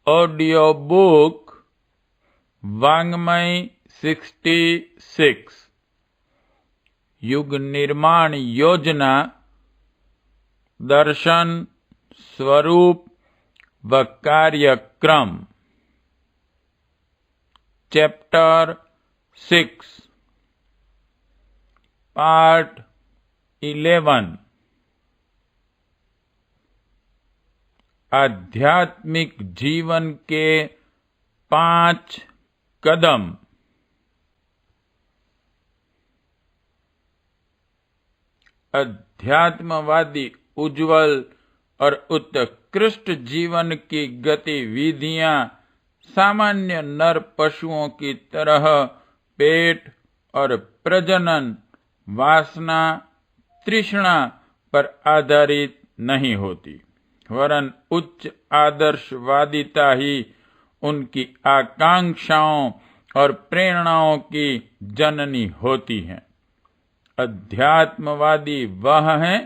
Audio book वाङ्मय 66 युग निर्माण योजना दर्शन स्वरूप व कार्यक्रम चैप्टर 6 पार्ट 11 आध्यात्मिक जीवन के 5 कदम। अध्यात्मवादी उज्जवल और उत्कृष्ट जीवन की गतिविधियां सामान्य नर पशुओं की तरह पेट और प्रजनन, वासना, तृष्णा पर आधारित नहीं होती, वरन उच्च आदर्शवादिता ही उनकी आकांक्षाओं और प्रेरणाओं की जननी होती है। अध्यात्मवादी वह है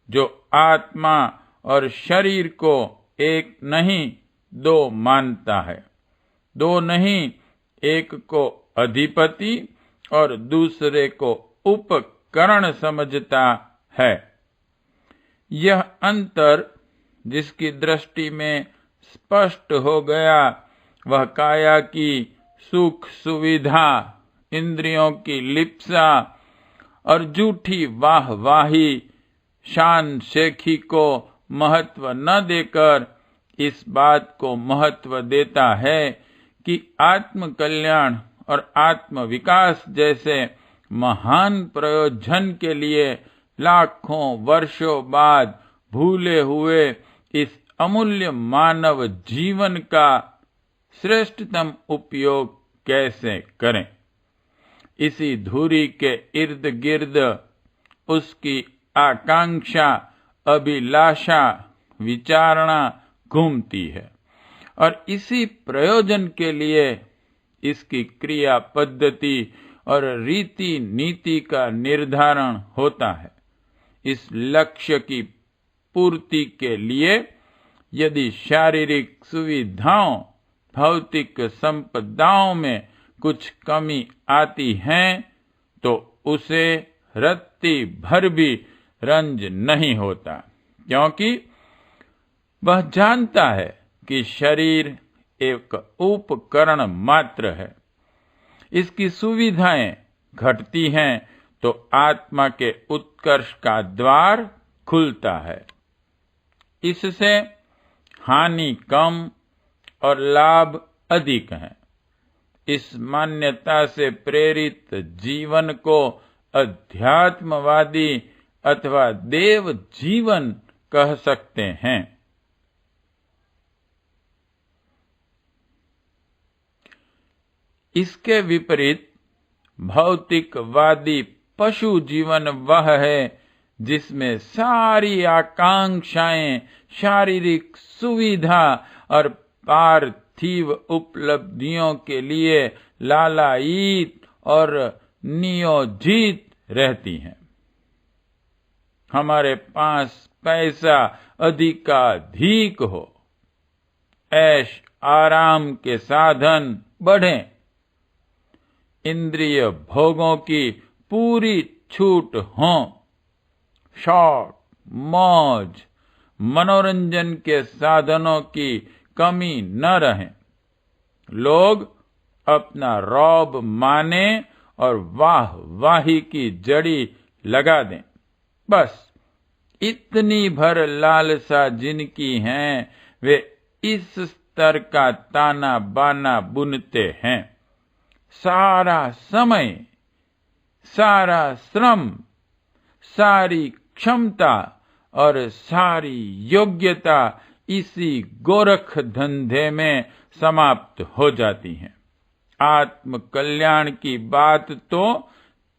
जो आत्मा और शरीर को एक नहीं दो मानता है, दो नहीं एक को अधिपति और दूसरे को उपकरण समझता है। यह अंतर जिसकी दृष्टि में स्पष्ट हो गया वह काया की सुख सुविधा, इंद्रियों की लिप्सा और झूठी वाहवाही, शान शेखी को महत्व न देकर इस बात को महत्व देता है कि आत्म कल्याण और आत्म विकास जैसे महान प्रयोजन के लिए लाखों वर्षों बाद भूले हुए इस अमूल्य मानव जीवन का श्रेष्ठतम उपयोग कैसे करें। इसी धुरी के इर्द गिर्द उसकी आकांक्षा, अभिलाषा, विचारणा घूमती है और इसी प्रयोजन के लिए इसकी क्रिया पद्धति और रीति नीति का निर्धारण होता है। इस लक्ष्य की पूर्ति के लिए यदि शारीरिक सुविधाओं, भौतिक संपदाओं में कुछ कमी आती है तो उसे रत्ती भर भी रंज नहीं होता, क्योंकि वह जानता है कि शरीर एक उपकरण मात्र है। इसकी सुविधाएं घटती हैं तो आत्मा के उत्कर्ष का द्वार खुलता है। इससे हानि कम और लाभ अधिक है। इस मान्यता से प्रेरित जीवन को अध्यात्मवादी अथवा देव जीवन कह सकते हैं। इसके विपरीत भौतिकवादी पशु जीवन वह है जिसमें सारी आकांक्षाएं, शारीरिक सुविधा और पार्थिव उपलब्धियों के लिए लालायित और नियोजित रहती हैं। हमारे पास पैसा अधिकाधिक हो, ऐश आराम के साधन बढ़ें, इंद्रिय भोगों की पूरी छूट हो, शौक, मौज, मनोरंजन के साधनों की कमी न रहे, लोग अपना रौब माने और वाहवाही की जड़ी लगा दें। बस इतनी भर लालसा जिनकी है वे इस स्तर का ताना बाना बुनते हैं। सारा समय, सारा श्रम, सारी क्षमता और सारी योग्यता इसी गोरख धंधे में समाप्त हो जाती है। आत्म कल्याण की बात तो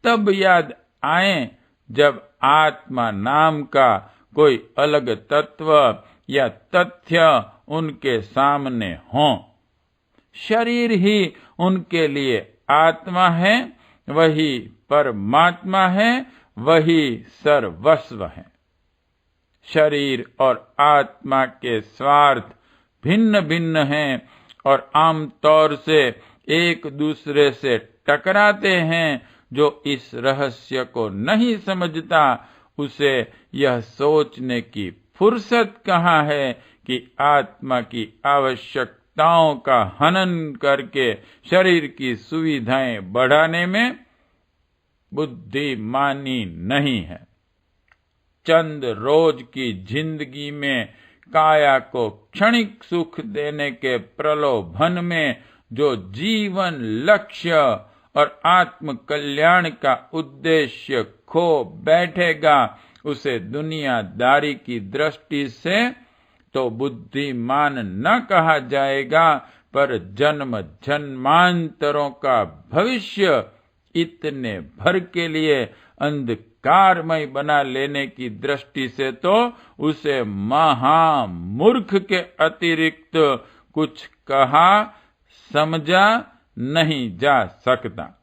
तब याद आए जब आत्मा नाम का कोई अलग तत्व या तथ्य उनके सामने हो। शरीर ही उनके लिए आत्मा है, वही परमात्मा है, वही सर्वस्व है। शरीर और आत्मा के स्वार्थ भिन्न भिन्न हैं और आमतौर से एक दूसरे से टकराते हैं। जो इस रहस्य को नहीं समझता उसे यह सोचने की फुर्सत कहाँ है कि आत्मा की आवश्यकताओं का हनन करके शरीर की सुविधाएं बढ़ाने में बुद्धिमानी नहीं है। चंद रोज की जिंदगी में काया को क्षणिक सुख देने के प्रलोभन में जो जीवन लक्ष्य और आत्म कल्याण का उद्देश्य खो बैठेगा उसे दुनियादारी की दृष्टि से तो बुद्धिमान न कहा जाएगा, पर जन्म जन्मांतरों का भविष्य इतने भर के लिए अंधकारमय बना लेने की दृष्टि से तो उसे महामूर्ख के अतिरिक्त कुछ कहा समझा नहीं जा सकता।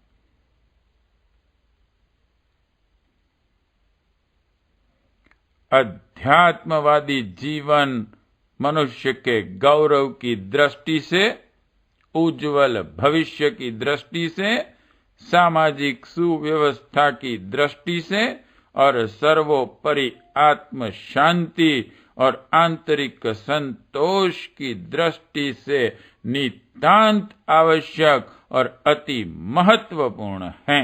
अध्यात्मवादी जीवन मनुष्य के गौरव की दृष्टि से, उज्जवल भविष्य की दृष्टि से, सामाजिक सुव्यवस्था की दृष्टि से और सर्वोपरि आत्म शांति और आंतरिक संतोष की दृष्टि से नितांत आवश्यक और अति महत्वपूर्ण है।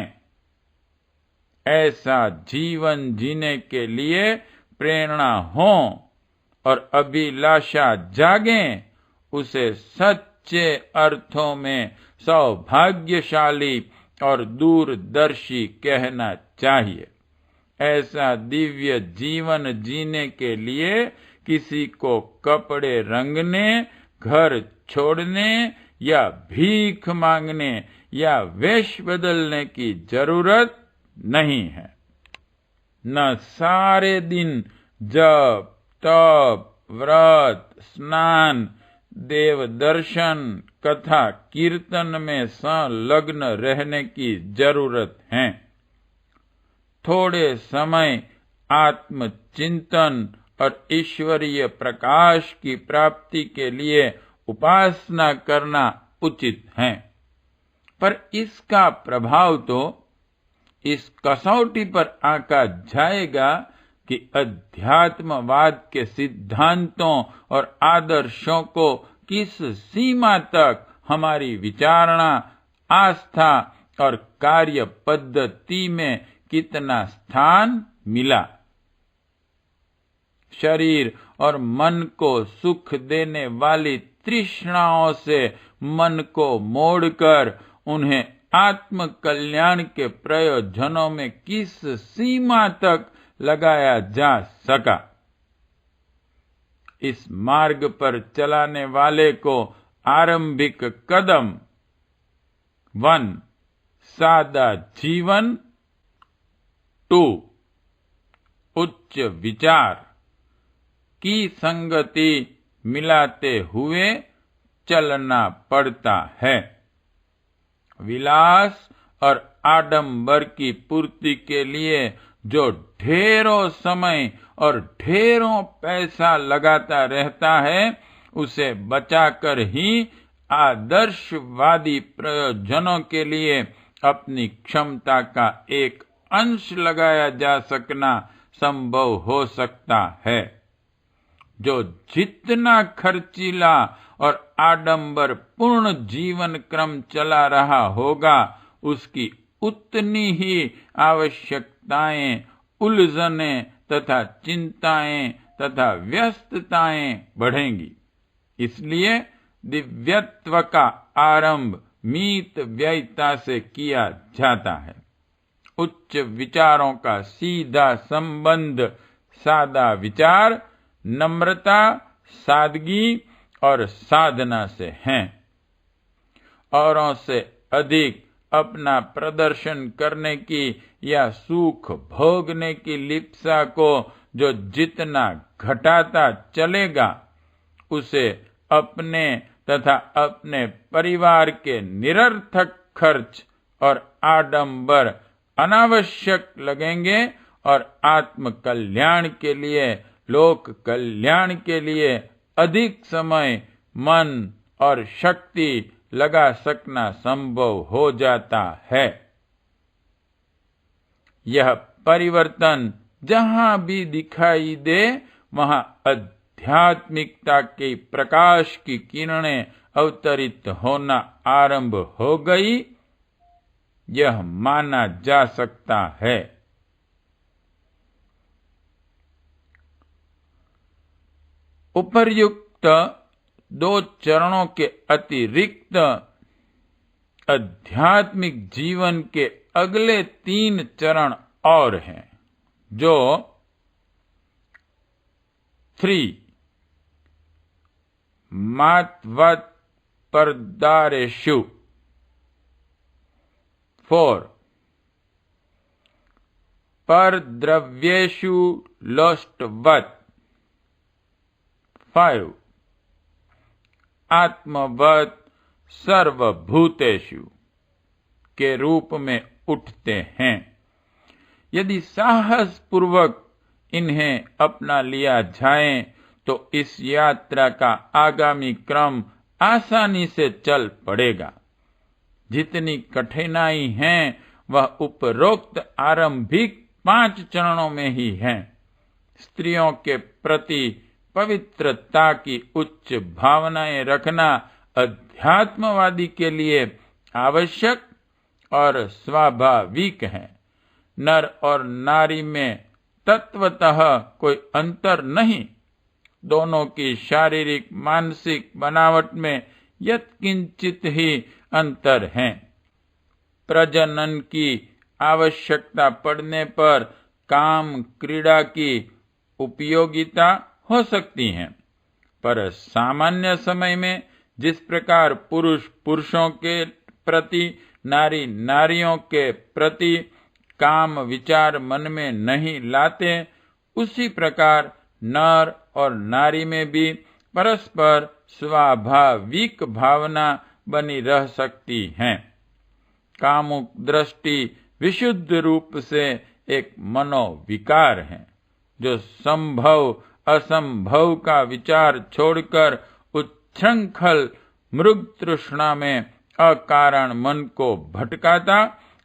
ऐसा जीवन जीने के लिए प्रेरणा हो और अभिलाषा जागे, उसे सच्चे अर्थों में सौभाग्यशाली और दूरदर्शी कहना चाहिए। ऐसा दिव्य जीवन जीने के लिए किसी को कपड़े रंगने, घर छोड़ने या भीख मांगने या वेश बदलने की जरूरत नहीं है। न सारे दिन जप, तप, व्रत, स्नान, देव दर्शन, कथा कीर्तन में संलग्न रहने की जरूरत है। थोड़े समय आत्मचिंतन और ईश्वरीय प्रकाश की प्राप्ति के लिए उपासना करना उचित है, पर इसका प्रभाव तो इस कसौटी पर आंका जाएगा कि अध्यात्मवाद के सिद्धांतों और आदर्शों को किस सीमा तक हमारी विचारणा, आस्था और कार्य पद्धति में कितना स्थान मिला। शरीर और मन को सुख देने वाली तृष्णाओं से मन को मोड़कर उन्हें आत्म कल्याण के प्रयोजनों में किस सीमा तक लगाया जा सका। इस मार्ग पर चलाने वाले को आरंभिक कदम 1. सादा जीवन, 2. उच्च विचार की संगति मिलाते हुए चलना पड़ता है। विलास और आडंबर की पूर्ति के लिए जो ढेरों समय और ढेरों पैसा लगाता रहता है, उसे बचाकर ही आदर्शवादी प्रयोजनों के लिए अपनी क्षमता का एक अंश लगाया जा सकना संभव हो सकता है। जो जितना खर्चीला और आडंबर पूर्ण जीवन क्रम चला रहा होगा, उसकी उतनी ही आवश्यकताएं, उलझनें तथा चिंताएं तथा व्यस्तताएं बढ़ेंगी। इसलिए दिव्यत्व का आरंभ मीत व्ययता से किया जाता है। उच्च विचारों का सीधा संबंध सादा विचार, नम्रता, सादगी और साधना से हैं। औरों से अधिक अपना प्रदर्शन करने की या सुख भोगने की लिप्सा को जो जितना घटाता चलेगा, उसे अपने तथा अपने परिवार के निरर्थक खर्च और आडंबर अनावश्यक लगेंगे और आत्म कल्याण के लिए, लोक कल्याण के लिए अधिक समय मन और शक्ति लगा सकना संभव हो जाता है। यह परिवर्तन जहां भी दिखाई दे वहां आध्यात्मिकता के प्रकाश की किरणें अवतरित होना आरंभ हो गई, यह माना जा सकता है। उपर्युक्त 2 चरणों के अतिरिक्त आध्यात्मिक जीवन के अगले 3 चरण और हैं, जो 3 मात्वत् परदारेषु, 4 परद्रव्येषु लोष्टवत्, 5 आत्मवत् सर्वभूतेषु के रूप में उठते हैं। यदि साहस पूर्वक इन्हें अपना लिया जाए तो इस यात्रा का आगामी क्रम आसानी से चल पड़ेगा। जितनी कठिनाई है वह उपरोक्त आरंभिक 5 चरणों में ही है। स्त्रियों के प्रति पवित्रता की उच्च भावनाएं रखना अध्यात्मवादी के लिए आवश्यक और स्वाभाविक है। नर और नारी में तत्वतः कोई अंतर नहीं। दोनों की शारीरिक मानसिक बनावट में यत्किंचित ही अंतर है। प्रजनन की आवश्यकता पड़ने पर काम क्रीड़ा की उपयोगिता हो सकती है, पर सामान्य समय में जिस प्रकार पुरुष पुरुषों के प्रति, नारी नारियों के प्रति काम विचार मन में नहीं लाते, उसी प्रकार नर और नारी में भी परस्पर स्वाभाविक भावना बनी रह सकती है। कामुक दृष्टि विशुद्ध रूप से एक मनोविकार है, जो संभव असंभव का विचार छोड़कर उच्छृंखल मृग तृष्णा में अकारण मन को भटकाता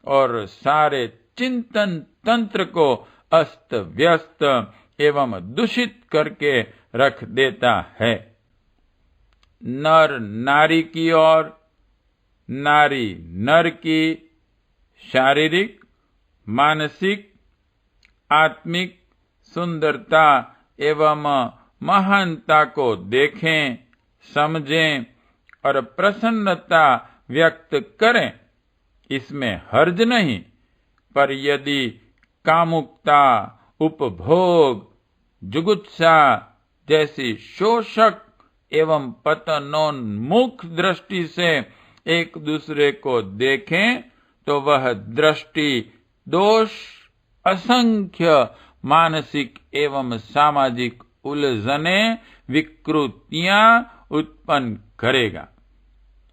और सारे चिंतन तंत्र को अस्त व्यस्त एवं दूषित करके रख देता है। नर नारी की और नारी नर की शारीरिक, मानसिक, आत्मिक सुंदरता एवं महानता को देखें, समझें और प्रसन्नता व्यक्त करें, इसमें हर्ज नहीं। पर यदि कामुकता, उपभोग, जुगुप्सा जैसी शोषक एवं पतनोन्मुख दृष्टि से एक दूसरे को देखें तो वह दृष्टि दोष असंख्य मानसिक एवं सामाजिक उलझने, विकृतियां उत्पन्न करेगा।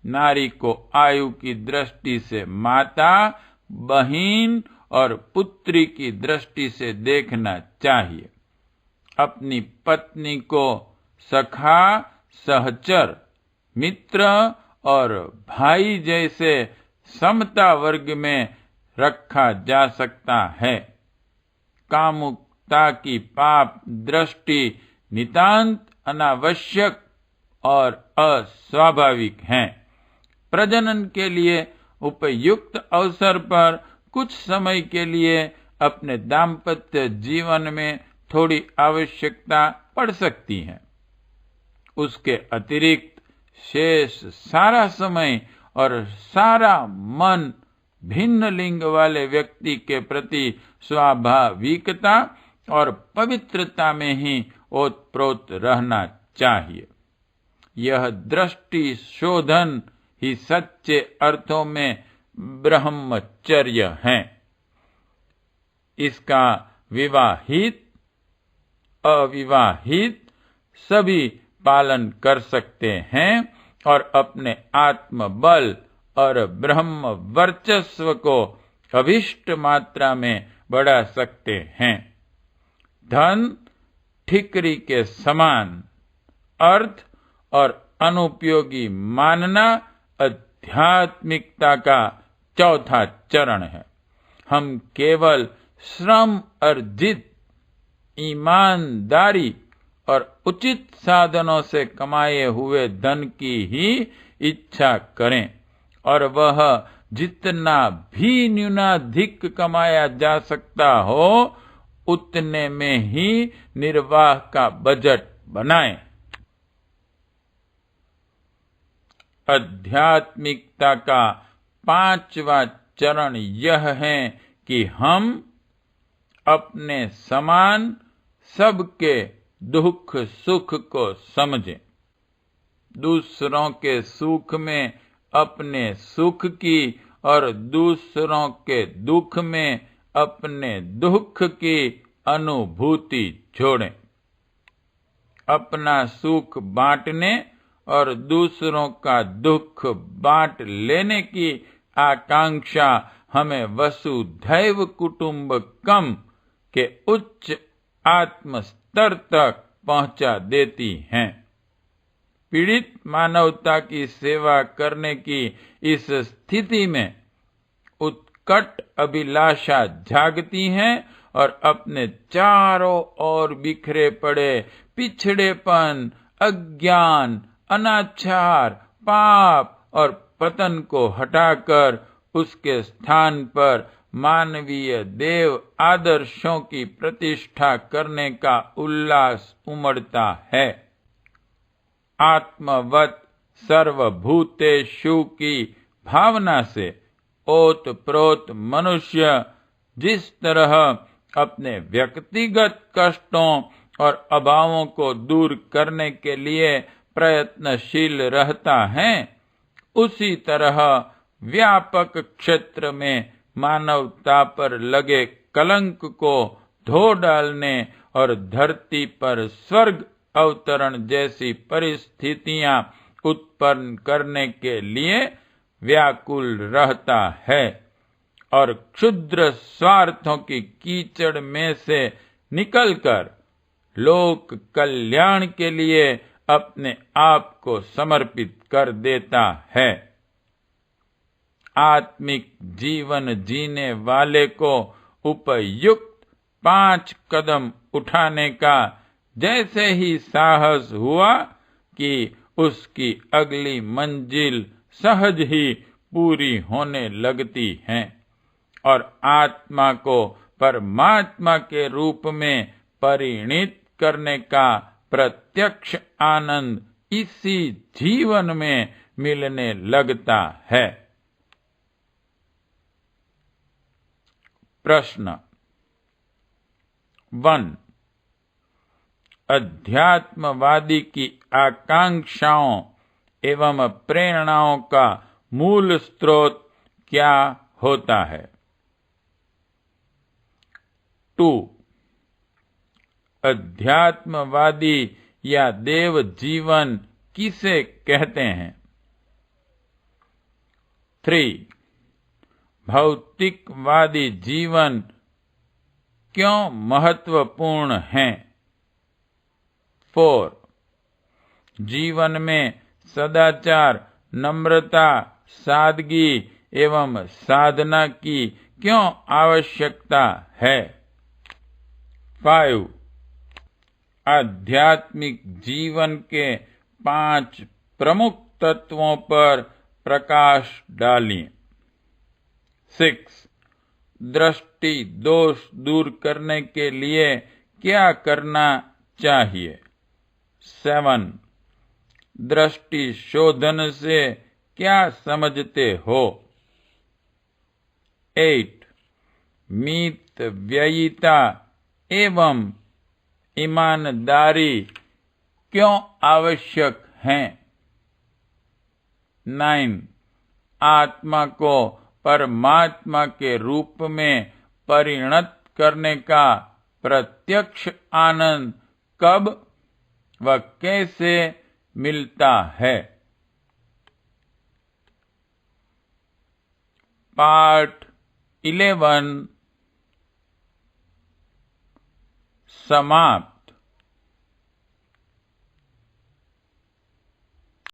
नारी को आयु की दृष्टि से माता, बहिन और पुत्री की दृष्टि से देखना चाहिए। अपनी पत्नी को सखा, सहचर, मित्र और भाई जैसे समता वर्ग में रखा जा सकता है। कामुकता की पाप दृष्टि नितांत अनावश्यक और अस्वाभाविक है। प्रजनन के लिए उपयुक्त अवसर पर कुछ समय के लिए अपने दाम्पत्य जीवन में थोड़ी आवश्यकता पड़ सकती है। उसके अतिरिक्त शेष सारा समय और सारा मन भिन्न लिंग वाले व्यक्ति के प्रति स्वाभाविकता और पवित्रता में ही ओतप्रोत रहना चाहिए। यह दृष्टि शोधन ही सच्चे अर्थों में ब्रह्मचर्य है। इसका विवाहित, अविवाहित सभी पालन कर सकते हैं और अपने आत्मबल और ब्रह्म वर्चस्व को अभिष्ट मात्रा में बढ़ा सकते हैं। धन ठिकरी के समान, अर्थ और अनुपयोगी मानना आध्यात्मिकता का चौथा चरण है। हम केवल श्रम अर्जित, ईमानदारी और उचित साधनों से कमाए हुए धन की ही इच्छा करें और वह जितना भी न्यूनाधिक कमाया जा सकता हो उतने में ही निर्वाह का बजट बनाएं। आध्यात्मिकता का पांचवा चरण यह है कि हम अपने समान सबके दुख सुख को समझें, दूसरों के सुख में अपने सुख की और दूसरों के दुख में अपने दुख की अनुभूति जोड़ें। अपना सुख बांटने और दूसरों का दुख बांट लेने की आकांक्षा हमें वसुधैव कुटुंबकम के उच्च आत्म स्तर तक पहुंचा देती हैं। पीड़ित मानवता की सेवा करने की इस स्थिति में उत्कट अभिलाषा जागती है और अपने चारों ओर बिखरे पड़े पिछड़ेपन, अज्ञान, अनाचार, पाप और पतन को हटाकर उसके स्थान पर मानवीय देव आदर्शों की प्रतिष्ठा करने का उल्लास उमड़ता है। आत्मवत सर्वभूतेषु की भावना से ओतप्रोत मनुष्य जिस तरह अपने व्यक्तिगत कष्टों और अभावों को दूर करने के लिए प्रयत्नशील रहता है, उसी तरह व्यापक क्षेत्र में मानवता पर लगे कलंक को धो डालने और धरती पर स्वर्ग अवतरण जैसी परिस्थितियां उत्पन्न करने के लिए व्याकुल रहता है और क्षुद्र स्वार्थों की कीचड़ में से निकलकर लोक कल्याण के लिए अपने आप को समर्पित कर देता है। आत्मिक जीवन जीने वाले को उपयुक्त 5 कदम उठाने का जैसे ही साहस हुआ कि उसकी अगली मंजिल सहज ही पूरी होने लगती है और आत्मा को परमात्मा के रूप में परिणित करने का प्रत्यक्ष आनंद इसी जीवन में मिलने लगता है। प्रश्न 1. अध्यात्मवादी की आकांक्षाओं एवं प्रेरणाओं का मूल स्रोत क्या होता है? 2. अध्यात्मवादी या देव जीवन किसे कहते हैं? 3. भौतिकवादी जीवन क्यों महत्वपूर्ण है? 4. जीवन में सदाचार, नम्रता, सादगी एवं साधना की क्यों आवश्यकता है? 5. आध्यात्मिक जीवन के 5 प्रमुख तत्वों पर प्रकाश डालिए। 6. दृष्टि दोष दूर करने के लिए क्या करना चाहिए? 7. दृष्टि शोधन से क्या समझते हो? 8. मित व्ययिता एवं ईमानदारी क्यों आवश्यक हैं? 9. आत्मा को परमात्मा के रूप में परिणत करने का प्रत्यक्ष आनंद कब व कैसे मिलता है? पार्ट 11 समाप्त।